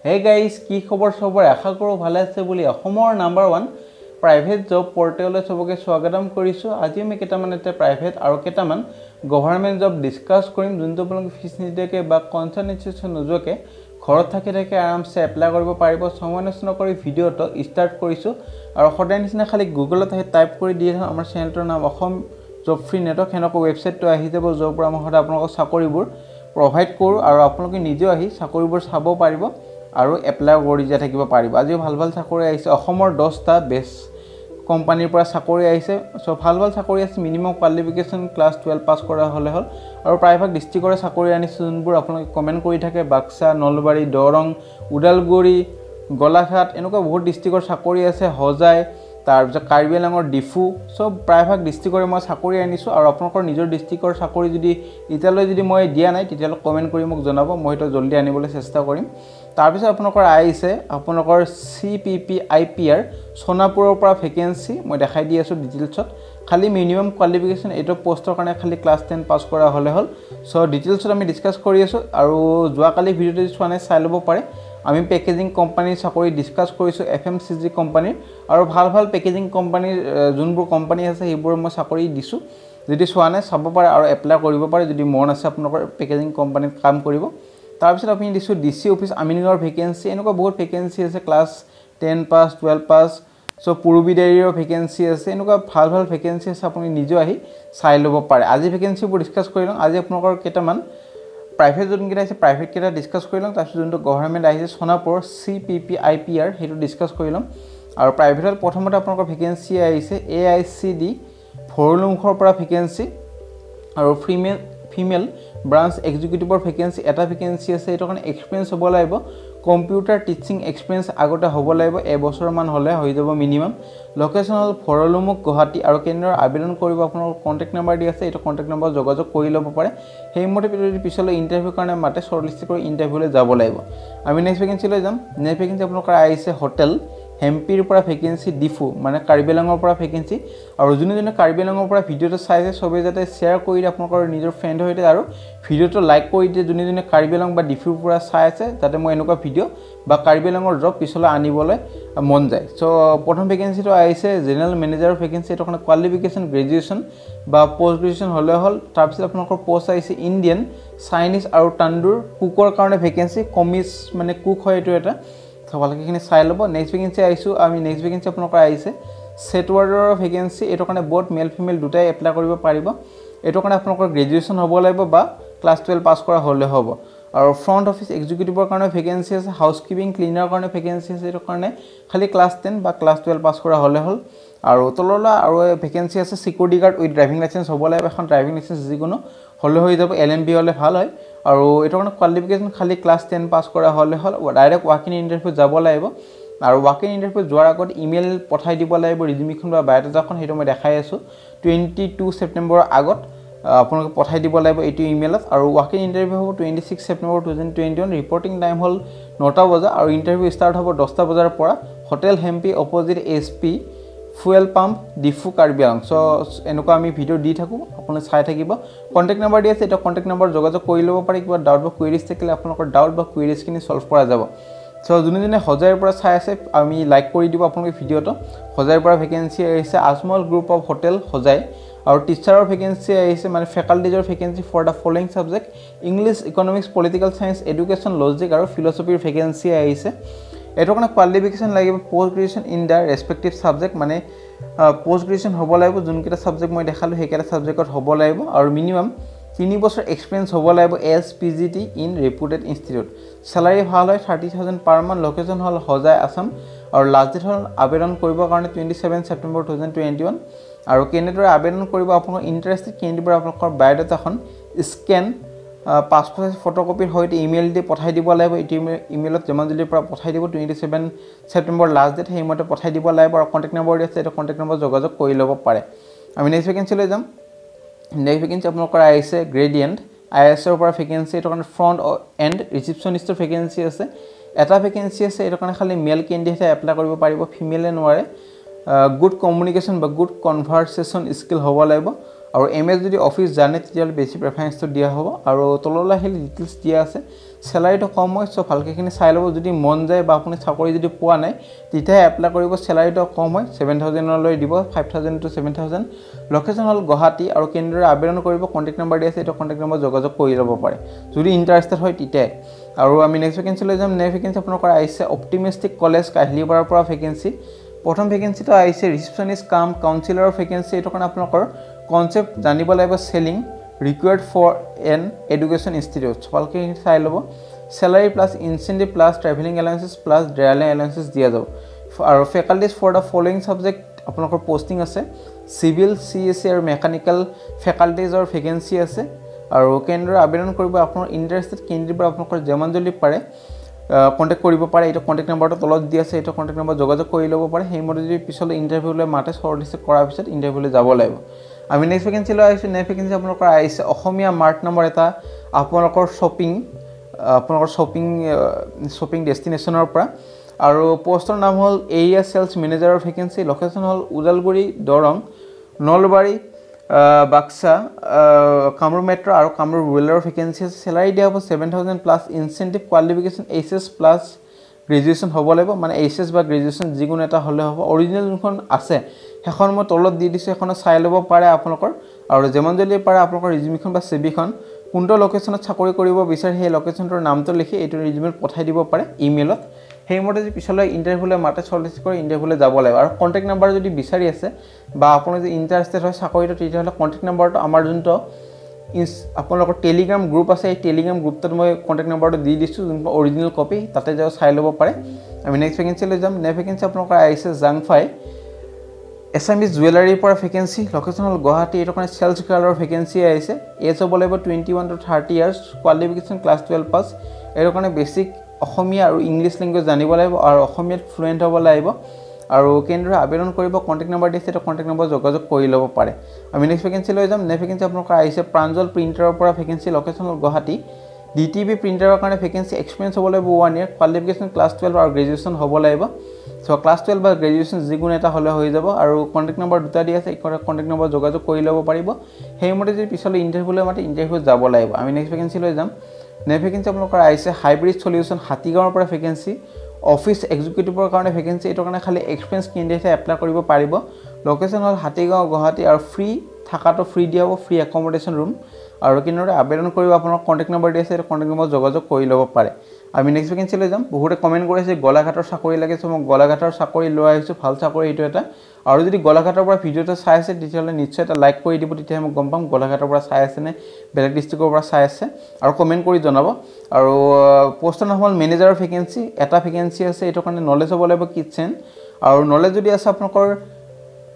Hey guys, কি খবৰ সবৰ আশা কৰো ভালে আছে বুলি অসমৰ নাম্বাৰ 1 প্ৰাইভেট জব পোৰ্টেললৈ সবকে স্বাগতম কৰিছো। আজি আমি কেটামান এটা প্ৰাইভেট আৰু কেটামান গভৰ্ণমেন্ট জব ডিসকাস কৰিম যোনটো আপোনালোকে ফিস নিদিয়াকে বা কনসালটেন্সি নোযোৱাকে ঘৰত থাকি আৰামছে এপ্লাই কৰিব পাৰিব। সময় নষ্ট নকৰি ভিডিওটো ষ্টাৰ্ট কৰিছো আৰু সদায় নিচিনা খালি গুগলত টাইপ কৰি দিয়ে আমাৰ চেনেলটোৰ নাম অসম জব ফ্ৰী নেটৱৰ্ক হেনক ৱেবছাইটটো আহি যাব যৰ পৰা মই সদায় আপোনালোকক চাকৰিবোৰ প্ৰভাইড কৰো আৰু আপোনালোকে নিজেও আহি চাকৰিবোৰ চাব পাৰিব আৰু এপ্লাই কৰি যা থাকিব পাৰিব। আজি ভাল চাকৰি আহিছে অসমৰ 10টা বেষ্ট কোম্পানীৰ পৰা চাকৰি আহিছে। সো ভাল চাকৰি আছে মিনিমাম কোৱালিফিকেশন ক্লাস 12 পাস কৰা হলে হল আৰু প্ৰায়ভাগ ডিস্ট্ৰিক্টৰ চাকৰি আনিছে যোনবোৰ আপোনালোকে কমেন্ট কৰি থাকে বাক্সা নলবাৰী দৰং উদালগুৰি গলাঘাট এনেকুৱা বহুত ডিস্ট্ৰিক্টৰ চাকৰি আছে হজাই তাৰপিছত কাৰ্বি আংলঙৰ ডিফু সব প্ৰায়ভাগ ডিস্ট্ৰিক্টৰে মই চাকৰি আনিছো আৰু আপোনালোকৰ নিজৰ ডিস্ট্ৰিক্টৰ চাকৰি যদি ইতালৈ যদি মই দিয়া নাই তেতিয়ালে কমেন্ট কৰি মোক জনাব মই এটা জলদি আনিবলৈ চেষ্টা কৰিম। তাৰপিছত আপোনালোকৰ আহিছে আপোনালোকৰ CPP IPR সোনাপুৰৰ পৰা ভ্যাকেন্সি মই দেখাই দি আছো ডিটেইলছত খালি মিনিমাম কোৱালিফিকেশন এটো পোষ্টৰ কাৰণে খালি ক্লাস 10 পাস কৰা হলে হল। সো ডিটেইলছত আমি ডিসকাস কৰি আছো আৰু যোৱা কালি ভিডিওটো চোৱা নাই চাই লব পাৰে। আমি পেকেজিং কোম্পানীৰ চাকৰি ডিসকাস কৰিছো FMCG কোম্পানীৰ আৰু ভাল পেকেজিং কোম্পানীৰ যোনবোৰ কোম্পানী আছে সেইবোৰ মই চাকৰি দিছো যদি চোৱা নাই চাব পাৰে আৰু এপ্লাই কৰিব পাৰে যদি মন আছে আপোনালোকৰ পেকেজিং কোম্পানীত কাম কৰিব। তাৰপিছত আমি দিছো DC অফিস আমিনগাঁৱৰ ভ্যাকেন্সি এনেকুৱা বহুত ভ্যাকেন্সি আছে ক্লাস 10 পাস 12 পাস সো পূৰ্ববিদ্যালয়ৰ ভ্যাকেন্সি আছে এনেকুৱা ভাল ভ্যাকেন্সি আছে আপুনি নিজে আহি চাই লব পাৰে। আজি ভ্যাকেন্সিবোৰ ডিসকাস কৰিলম আজি আপোনালোকৰ কেটামান প্ৰাইভেট যোন কেটা আছে প্ৰাইভেট কেটা ডিসকাস কৰিলম তাৰপিছত যোনটো গভৰ্ণমেন্ট আহিছে সোনাপুৰ CPP IPR হেতু ডিসকাস কৰিলম আৰু প্ৰাইভেটত প্ৰথমতে আপোনালোকৰ ভ্যাকেন্সি আহিছে AICD ভৰলুমুখৰ পৰা ভ্যাকেন্সি আৰু ফিমেল ব্ৰাঞ্চ এক্সিকিউটিভৰ ভ্যাকেন্সি এটা ভ্যাকেন্সি আছে এটো কাৰণে এক্সপেৰিয়েন্স হ'ব লাগিব কম্পিউটাৰ টিচিং এক্সপেৰিয়েন্স আগতে হ'ব লাগিব এবছৰ মান হলে হৈ যাব মিনিমাম লোকেশন হল ভৰলুমুখ গুৱাহাটী আৰু কেন্দ্ৰৰ আবেদন কৰিব আপোনাৰ কন্টাক্ট নম্বৰ দি আছে এটো কন্টাক্ট নম্বৰ যোগাযোগ কৰি ল'ব পাৰে হেইমতে পিছলৈ ইন্টাৰভিউ কাৰণে মাতে শৰ্টলিষ্ট কৰি ইন্টাৰভিউলৈ যাব লাগিব। আমি নেক্সট ভ্যাকেন্সি লৈ যাম। নেক্সট ভ্যাকেন্সি আপোনালোকৰ আহিছে হোটেল হেম্পিৰ পৰা ভ্যাকেন্সি ডিফু মানে কাৰ্বি আংলঙৰ পৰা ভ্যাকেন্সি আৰু যোনে কাৰ্বি আংলঙৰ পৰা ভিডিওটো চাইছে সবে যাতে শেয়াৰ কৰি আপোনালোকৰ নিজৰ ফ্ৰেণ্ড হৈতে আৰু ভিডিওটো লাইক কৰি দিয়ে যোনে কাৰ্বি আংলং বা ডিফুৰ পৰা চাই আছে যাতে মই এনেকুৱা ভিডিও বা কাৰ্বি আংলঙৰ জব পিছলৈ আনিবলৈ মন যায়। সো প্ৰথম ভ্যাকেন্সিটো আহিছে জেনাৰেল মেনেজাৰৰ ভ্যাকেন্সি এটো কাৰণে কোৱালিফিকেশন গ্ৰেজুৱেচন বা পোষ্ট গ্ৰেজুৱেচন হলে হল। তাৰপিছত আপোনালোকৰ পোষ্ট আহিছে ইণ্ডিয়ান চাইনিজ আৰু তান্দুৰ কুকৰ কাৰণে ভ্যাকেন্সি কমিছ মানে কুক হয় এটো এটা ভালকেখিনি চাই লব। নেক্সট ভ্যাকেন্সি আইছো আমি নেক্সট ভ্যাকেন্সি আপোনালোকৰ আহিছে সেটৱাৰ্ডৰ ভ্যাকেন্সি এটো কাৰণে বহুত মেল ফিমেল দুটাই এপ্লাই কৰিব পাৰিব এটো কাৰণে আপোনালোকৰ গ্ৰেজুৱেচন হ'ব লাগিব বা ক্লাস 12 পাস কৰা হলে হ'ব আৰু ফ্ৰন্ট অফিস এক্সিকিউটিভৰ কাৰণে ভ্যাকেন্সি আছে হাউসকিপিং ক্লিনাৰৰ কাৰণে ভ্যাকেন্সি আছে এটো কাৰণে খালি ক্লাস 10 বা ক্লাস 12 পাস কৰা হলে হল আৰু তললা আৰু ভ্যাকেন্সি আছে security guard with driving licence হ'ব লাগিব এখন ড্ৰাইভিং লাইসেন্স যিকোনো হলে হৈ যাব LMB হলে ভাল হয় আৰু এটো কাৰণে কোৱালিফিকেশন খালি ক্লাস 10 পাস কৰা হলে হল ডাইৰেক্ট ওয়াক-ইন ইন্টাৰভিউ যাব লাগিব আৰু ওয়াক-ইন ইন্টাৰভিউ যোৱাৰ আগত ইমেইল পঠাই দিব লাগিব ৰিজিউমিখন বা বায়োডাটাখন হেতু মই দেখাই আছো 22 সেপ্টেম্বৰৰ আগত আপোনালোকে পঠাই দিব লাগিব এইটো ইমেইলত আৰু ওয়াক-ইন ইন্টাৰভিউ হ'ব 26 সেপ্টেম্বৰ 2021 ৰিপৰ্টিং টাইম হল 9টা বজা আৰু ইন্টাৰভিউ ষ্টাৰ্ট হ'ব 10টা বজাৰ পৰা hotel Hempi opposite SP fuel pump Diphu Karbi Anglong. So এনেকুৱা আমি ভিডিও দি থাকো আপুনি চাই থাকিব কন্টাক্ট নম্বৰ দি আছে এটা কন্টাক্ট নম্বৰ যোগাযোগ কৰি ল'ব পাৰে কিবা ডাউট বা কুৱেৰিজ থাকিলে আপোনালোকৰ ডাউট বা কুৱেৰিজ খিনি সলভ কৰা যাব। সো যোনে হজাইৰ পৰা চাই আছে আমি লাইক কৰি দিব আপোনালোকে ভিডিওটো হজাইৰ পৰা ভ্যাকেন্সি আহিছে Ajmal group of hotel Hojai আৰু টিচাৰৰ ভ্যাকেন্সি আহিছে মানে ফেকাল্টিজৰ vacancy for the following subject English economics political science education logic আৰু ফিলসফিৰ ভ্যাকেন্সি আহিছে এটো কাৰণে কোৱালিফিকেশন লাগিব post graduation in the respective subject মানে পোষ্ট গ্ৰেজুৱেচন হ'ব লাগিব যোনকেইটা সাবজেক্ট মই দেখালো সেইকেইটা সাবজেক্টত হ'ব লাগিব আৰু মিনিমাম 3 বছৰ এক্সপেৰিয়েন্স হ'ব লাগিব SPGT ইন ৰেপুটেড ইনষ্টিটিউট স্যালাৰি ভাল হয় 30,000 পাৰ মান লোকেশন হল হজাই আসাম আৰু লাষ্ট ডেট হল আবেদন কৰিবৰ কাৰণে 27 সেপ্টেম্বৰ 2021 আৰু কেনেদৰে আবেদন কৰিব আপোনালোকৰ ইন্টাৰেষ্টেড কেন্ডিডেট আপোনালোকৰ বায়োডাটাখন স্ক্যান পাসপোৰ্ট সাইজ ফটোকপিৰ হৈতে ইমেইল দি পঠাই দিব লাগিব এই ইমেইলত জমাজলিৰ পৰা পঠাই দিব 27 সেপ্টেম্বৰ লাষ্ট ডেট হেইমতে পঠাই দিব লাগিব আৰু কন্টাক্ট নম্বৰ দি আছে এটা কন্টাক্ট নম্বৰ যোগাযোগ কৰি ল'ব পাৰে। আমি নেক্সট ভ্যাকেন্সি লৈ যাম। নেক্সট ভ্যাকেন্সি আপোনালোকৰ আহিছে গ্ৰেডিয়েন্ট IS ৰ পৰা ভ্যাকেন্সি এটো কাৰণে ফ্ৰন্ট এণ্ড ৰিসেপশনিষ্টৰ ভ্যাকেন্সি আছে এটা ভ্যাকেন্সি আছে এটো কাৰণে খালি মেল কেন্ডিডেটে এপ্লাই কৰিব পাৰিব ফিমেলে নোৱাৰে গুড কমিউনিকেশন বা গুড কনভাৰসেশন স্কিল হ'ব লাগিব আৰু MS যদি অফিচ জানে তেতিয়াহ'লে বেছি প্ৰেফাৰেন্সটো দিয়া হ'ব আৰু তললৈ আহিলে ডিটেইলছ দিয়া আছে স্যালাৰিটো কম হয় সো ভালকেখিনি চাই ল'ব যদি মন যায় বা আপুনি চাকৰি যদি পোৱা নাই তেতিয়াহে এপ্লাই কৰিব স্যালাৰিটো কম হয় 7000 লৈ দিব 5000 to 7000 লোকেশন হল গুৱাহাটী আৰু কেন্দ্ৰৰ আবেদন কৰিব কন্টাক্ট নম্বৰ দিয়া আছে এটা কন্টাক্ট নম্বৰ যোগাযোগ কৰি ল'ব পাৰে যদি ইন্টাৰেষ্টেড হয় তেতিয়া আৰু আমি নেক্সট ভেকেন্সি লৈ যাম নেক্সট ভেকেন্সি আপোনালোকৰ আহিছে অপটিমিষ্টিক কলেজ কাহিলিপাৰাৰ পৰা ভেকেন্সি প্ৰথম ভেকেন্সিটো আহিছে ৰিসেপশনিষ্ট কাম কাউন্সিলৰৰ ভেকেন্সি এটো কাৰণে আপোনালোকৰ কনসেপ্ট জানিব লাগিব selling required for an education institute ভালকে চাই ল'ব salary plus incentive plus traveling allowances plus dwelling allowances দিয়া যাব আৰু faculties for the following subject আপোনালোকৰ পোস্টিং আছে civil CSE আৰু mechanical faculties or vacancy আছে আৰু কেন্দ্ৰৰ আবেদন কৰিব আপোনাৰ ইন্টাৰেষ্টেড কেন্দ্ৰৰ আপোনালোকৰ যেমান জলদি পাৰে কন্টাক্ট কৰিব পাৰে এটা কন্টাক্ট নম্বৰটো তলত দিয়া আছে এটা কন্টাক্ট নম্বৰ যোগাযোগ কৰি ল'ব পাৰে সেই মতে যদি পিছলৈ ইন্টাৰভিউলৈ মাতে শৰ্টলিষ্ট কৰাৰ পিছত ইন্টাৰভিউলৈ যাব লাগিব আমি নেক্সট ভেকেন্সি লৈ আহিছো নেক্সট ভেকেন্সি আপোনালোকৰ আহিছে অসমীয়া মাৰ্ট নম্বৰ এটা আপোনালোকৰ শ্বপিং ডেষ্টিনেশ্যনৰ পৰা আৰু পোষ্টৰ নাম হ'ল এৰিয়া সেলছ মেনেজাৰৰ ভেকেন্সি লোকেশন হ'ল উদালগুৰি দৰং নলবাৰী বাক্সা কামৰূপ মেট্ৰ আৰু কামৰূপ ৰুৰেলৰ ভেকেন্সি আছে স্যালাৰি দিয়া হ'ব 7000 plus incentive qualification HS plus graduation হ'ব লাগিব মানে HS বা গ্ৰেজুৱেচন যিকোনো এটা হ'লে হ'ব অৰিজিনাল যোনখন আছে হেখন মই তলত দি দিছো এখন চাই ল'ব পাৰে আপোনালোকৰ আৰু যেমান জলদি পাৰে আপোনালোকৰ ৰিজিউমিখন বা CVখন কোনটো লোকেশনত চাকৰি কৰিব বিচাৰে সেই লোকেশনটোৰ নামটো লিখি এইটো ৰিজিউমত পঠাই দিব পাৰে ইমেইলত সেই মতে যদি পিছলৈ ইন্টাৰভিউলৈ মাতে শৰ্টলিষ্ট কৰি ইন্টাৰভিউলৈ যাব লাগিব আৰু কন্টাক্ট নম্বৰ যদি বিচাৰি আছে বা আপুনি যদি ইন্টাৰেষ্টেড হয় চাকৰিটো তেতিয়াহ'লে কন্টাক্ট নম্বৰটো আমাৰ যোনটো আপোনালোকৰ টেলিগ্ৰাম গ্ৰুপ আছে এই টেলিগ্ৰাম গ্ৰুপটোত মই কন্টাক্ট নম্বৰটো দি দিছো যোনটো অৰিজিনাল কপি তাতে যাও চাই ল'ব পাৰে আমি নেক্সট ভেকেন্সি লৈ যাম নেক্সট ভেকেন্সি আপোনালোকৰ আহিছে জাংফাই এছএমএছ জুৱেলাৰীৰ পৰা ভেকেন্সি লোকেশন হ'ল গুৱাহাটী এটো কাৰণে সেলছ গাৰ্লৰ ভেকেন্সি আহিছে এজ হ'ব লাগিব 21 to 30 ইয়াৰ্ছ কোৱালিফিকেশন ক্লাছ 12 পাছ এটো কাৰণে বেসিক অসমীয়া আৰু ইংলিশ ল্যাঙ্গুৱেজ জানিব লাগিব আৰু অসমীয়াত ফ্লুয়েন্ট হ'ব লাগিব আৰু কেন্দ্ৰ আবেদন কৰিব কন্টাক্ট নম্বৰ দিছে এটা কন্টাক্ট নম্বৰ যোগাযোগ কৰি ল'ব পাৰে আমি নেক্সট ভেকেন্সি লৈ যাম নেক্সট ভেকেন্সি আপোনালোকৰ আহিছে প্ৰাঞ্জল প্ৰিন্টাৰৰ পৰা ভেকেন্সি লোকেশন হ'ল গুৱাহাটী DTV প্ৰিন্টাৰৰ কাৰণে ভেকেন্সি এক্সপেৰিয়েন্স হ'ব লাগিব 1 ইয়াৰ কোৱালিফিকেশন ক্লাছ 12 আৰু গ্ৰেজুৱেচন হ'ব লাগিব সো ক্লাছ 12 বা গ্ৰেজুৱেচন যিকোনো এটা হ'লে হৈ যাব আৰু কন্টাক্ট নম্বৰ দুটা দি আছে কন্টাক্ট নম্বৰ যোগাযোগ কৰি ল'ব পাৰিব সেই মতে যদি পিছলৈ ইন্টাৰভিউলৈ মাতে ইন্টাৰভিউ যাব লাগিব আমি নেক্সট ভেকেন্সি লৈ যাম নেক্সট ভেকেন্সি আপোনালোকৰ আহিছে হাইব্ৰিড সলিউশন হাতীগাঁৱৰ পৰা ভেকেন্সি অফিস এক্সিকিউটিভৰ কাৰণে ভেকেন্সি এটো কাৰণে খালি এক্সপেৰিয়েন্স কেণ্ডিডেটে এপ্লাই কৰিব পাৰিব লোকেশন হ'ল হাতীগাঁও গুৱাহাটী আৰু ফ্ৰী থাকাটো ফ্ৰী দিয়া হ'ব ফ্ৰী একমোডেশন ৰুম আৰু কিনৰে আবেদন কৰিব আপোনাৰ কন্টাক্ট নম্বৰ দি আছে কন্টাক্ট নম্বৰ যোগাযোগ কৰি ল'ব পাৰে আমি নেক্সট ভেকেন্সি লৈ যাম বহুতে কমেন্ট কৰিছে গলাঘাটৰ চাকৰি লাগে সো মই গলাঘাটৰ চাকৰি লৈ আহিছো ভাল চাকৰি এটো এটা আৰু যদি গলাঘাটৰ পৰা ভিডিওটো চাই আছে তেতিয়াহ'লে নিশ্চয় এটা লাইক কৰি দিব তেতিয়া মই গম পাম গলাঘাটৰ পৰা চাই আছে নে বেলেগ ডিস্ট্ৰিক্টৰ পৰা চাই আছে আৰু কমেন্ট কৰি জনাব আৰু পোষ্টৰ নাম হ'ল মেনেজাৰৰ ভেকেন্সি এটা ভেকেন্সি আছে এটো কাৰণে নলেজ হ'ব লাগিব কিচেন আৰু নলেজ যদি আছে আপোনালোকৰ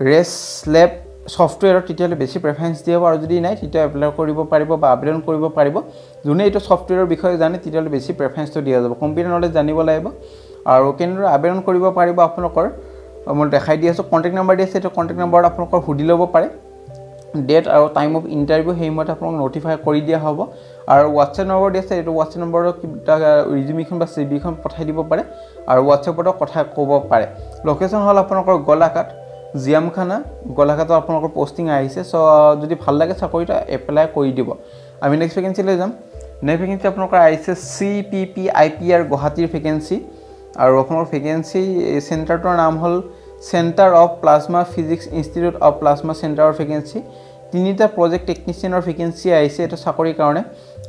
ৰেস ল্যাব সফটওয়্যাৰ তেতিয়ালে বেছি প্ৰেফাৰেন্স দিব আৰু যদি নাই তেতিয়া এপ্লাই কৰিব পাৰিব বা আবেদন কৰিব পাৰিব যোনে এটো সফটওয়্যাৰৰ বিষয়ে জানে তেতিয়ালে বেছি প্ৰেফাৰেন্সটো দিয়া যাব কম্পিউটাৰ নলেজ জানিব লাগিব আৰু কেন্দ্ৰ আবেদন কৰিব পাৰিব আপোনালোকৰ মই দেখাই দি আছো কন্টাক্ট নম্বৰ দি আছে এটো কন্টাক্ট নম্বৰত আপোনালোকৰ হুডি ল'ব পাৰে ডেট আৰু টাইম অফ ইন্টাৰভিউ হেইমতে আপোনাক নটিফাই কৰি দিয়া হ'ব আৰু WhatsApp নম্বৰ দি আছে এটো WhatsApp নম্বৰৰ ৰিজিউমিখন বা CVখন পঠাই দিব পাৰে আৰু WhatsAppত কথা ক'ব পাৰে লোকেশন হ'ল আপোনালোকৰ গলাঘাট জিয়ামখানা গলাঘাটৰ আপোনালোকৰ পোস্টিং আহিছে সো যদি ভাল লাগে চাকৰিটা এপ্লাই কৰি দিব আমি নেক্সট ভেকেন্সি লৈ যাম নেক্সট ভেকেন্সি আপোনালোকৰ আহিছে CPPIPR গুৱাহাটীৰ ভেকেন্সি আৰু আপোনালোকৰ ভেকেন্সি চেণ্টাৰটোৰ নাম হ'ল centre of plasma physics institute of plasma সেন্টাৰৰ ভেকেন্সি তিনিটা প্ৰজেক্ট টেকনিচিয়ানৰ ভেকেন্সি আহিছে এটা চাকৰিৰ কাৰণে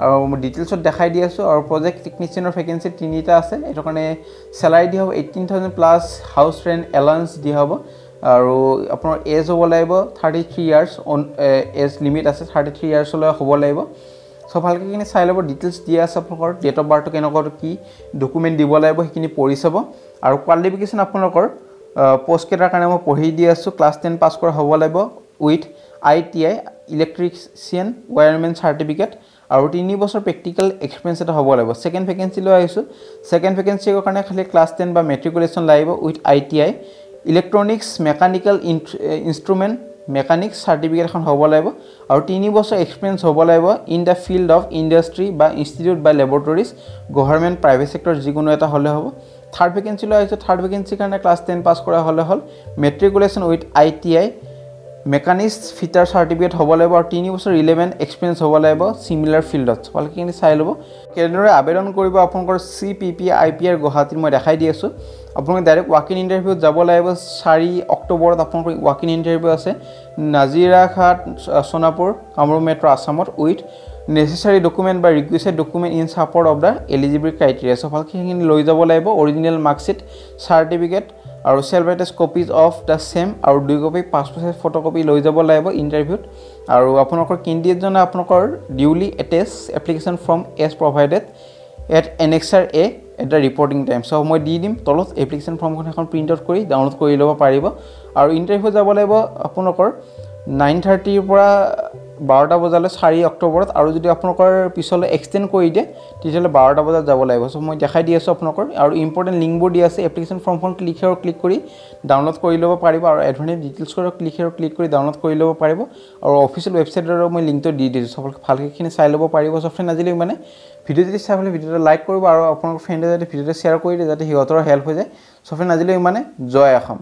আৰু ডিটেইলছত দেখাই দি আছো আৰু প্ৰজেক্ট টেকনিচিয়ানৰ ভেকেন্সি তিনিটা আছে এটো কাৰণে স্যালাৰি দি হ'ব 18000 প্লাস হাউস ৰেন্ট এলাউন্স দি হ'ব আৰু আপোনাৰ এজ হ'ব লাগিব 33 ইয়াৰ্ছ অন এজ লিমিট আছে 33 ইয়াৰ্ছ লৈ হ'ব লাগিব সো ভালকে কিনি চাই ল'ব ডিটেইলছ দিয়া আছে আপোনালোকৰ ডেট অফ বাৰ্থ কেনেকুৱা কি ডকুমেন্ট দিব লাগিব হেখিনি পঢ়ি চাব আৰু কোৱালিফিকেশন আপোনালোকৰ পোষ্ট কেটাৰ কাৰণে মই পঢ়ি দি আছো ক্লাছ 10 পাস কৰা হ'ব লাগিব উইথ ITI ইলেক্ট্ৰিচিয়ান ওয়্যাৰমেন সাৰ্টিফিকেট আৰু 3 বছৰ প্ৰেক্টিকেল এক্সপেৰিয়েন্স এটা হ'ব লাগিব সেকেন্ড ভেকেন্সি লৈ আহিছো সেকেন্ড ভেকেন্সিৰ কাৰণে খালি ক্লাছ 10 বা মেট্ৰিকুলেশ্যন লাগিব with ITI electronics mechanical instrument mechanics certificate এখন হ'ব লাগিব আৰু 3 বছৰ এক্সপেৰিয়েন্স হ'ব লাগিব in the field of industry বা ইনষ্টিটিউট বা ল্যাবৰেটৰিজ গভৰ্নমেন্ট প্ৰাইভেট সেক্টৰ যিকোনো এটা হ'লে হ'ব থাৰ্ড ভেকেন্সি লৈ আহিছো থাৰ্ড ভেকেন্সিৰ কাৰণে ক্লাছ 10 পাস কৰা হ'লে হ'ল matriculation with ITI machinist fitter certificate হ'ব লাগিব আৰু 3 বছৰ ৰিলেভেণ্ট এক্সপিৰিয়েঞ্চ হ'ব লাগিব সিমিলাৰ ফিল্ডত ভালকৈ চাই ল'ব কেনেদৰে আবেদন কৰিব আপোনালোকৰ CPP IPR গুৱাহাটীত মই দেখাই দি আছোঁ আপোনালোকে ডাইৰেক্ট ৱাক ইন ইণ্টাৰভিউত যাব লাগিব 4 অক্টোবৰত আপোনালোকৰ ৱাক ইন ইণ্টাৰভিউ আছে নাজিৰাঘাট সোণাপুৰ কামৰূপ মেট্ৰ' আসামত উইথ necessary document বা requisite document in support of the eligibility criteria so ভালকৈ সেইখিনি লৈ যাব লাগিব অৰিজিনেল মাৰ্কশ্বিট চাৰ্টিফিকেট আৰু self attach copies of the same আৰু 2 কপি পাছপোৰ্ট সাইজ ফটোকপি লৈ যাব লাগিব ইণ্টাৰভিউত আৰু আপোনালোকৰ কেণ্ডিডেটজনে আপোনালোকৰ duly attest application form as provided at Annexure A at the reporting time so মই দি দিম তলত এপ্লিকেশ্যন ফৰ্মখন এখন প্ৰিন্ট আউট কৰি ডাউনলোড কৰি ল'ব পাৰিব আৰু ইণ্টাৰভিউ যাব লাগিব আপোনালোকৰ 9:30 ৰ পৰা 12টা বজালৈ 4 অক্টোবৰত আৰু যদি আপোনালোকৰ পিছলৈ এক্সটেন্ড কৰি দিয়ে তেতিয়ালে 12টা বজাত যাব লাগিব সো মই দেখাই দি আছো আপোনালোকৰ আৰু ইম্পৰ্টেন্ট লিংকবোৰ দি আছে এপ্লিকেশ্যন ফৰ্মখন ক্লিক কৰি ডাউনলোড কৰি ল'ব পাৰিব আৰু এডভান্স ডিটেইলছ ক্লিক কৰি ডাউনলোড কৰি ল'ব পাৰিব আৰু অফিচিয়েল ৱেবছাইটৰ মই লিংকটো দি দিছো সকলোকে ভালকৈ চাই ল'ব পাৰিব সো ফ্ৰেণ্ড আজিলৈ মানে ভিডিও যদি চাই ভালে ভিডিওটো লাইক কৰিব আৰু আপোনালোকৰ ফ্ৰেণ্ডে যদি ভিডিওটো শ্বেয়াৰ কৰি দিয়ে যাতে হিহঁতৰ হেল্প হৈ যায় সো ফ্ৰেণ্ড আজিলৈ মানে জয় অসম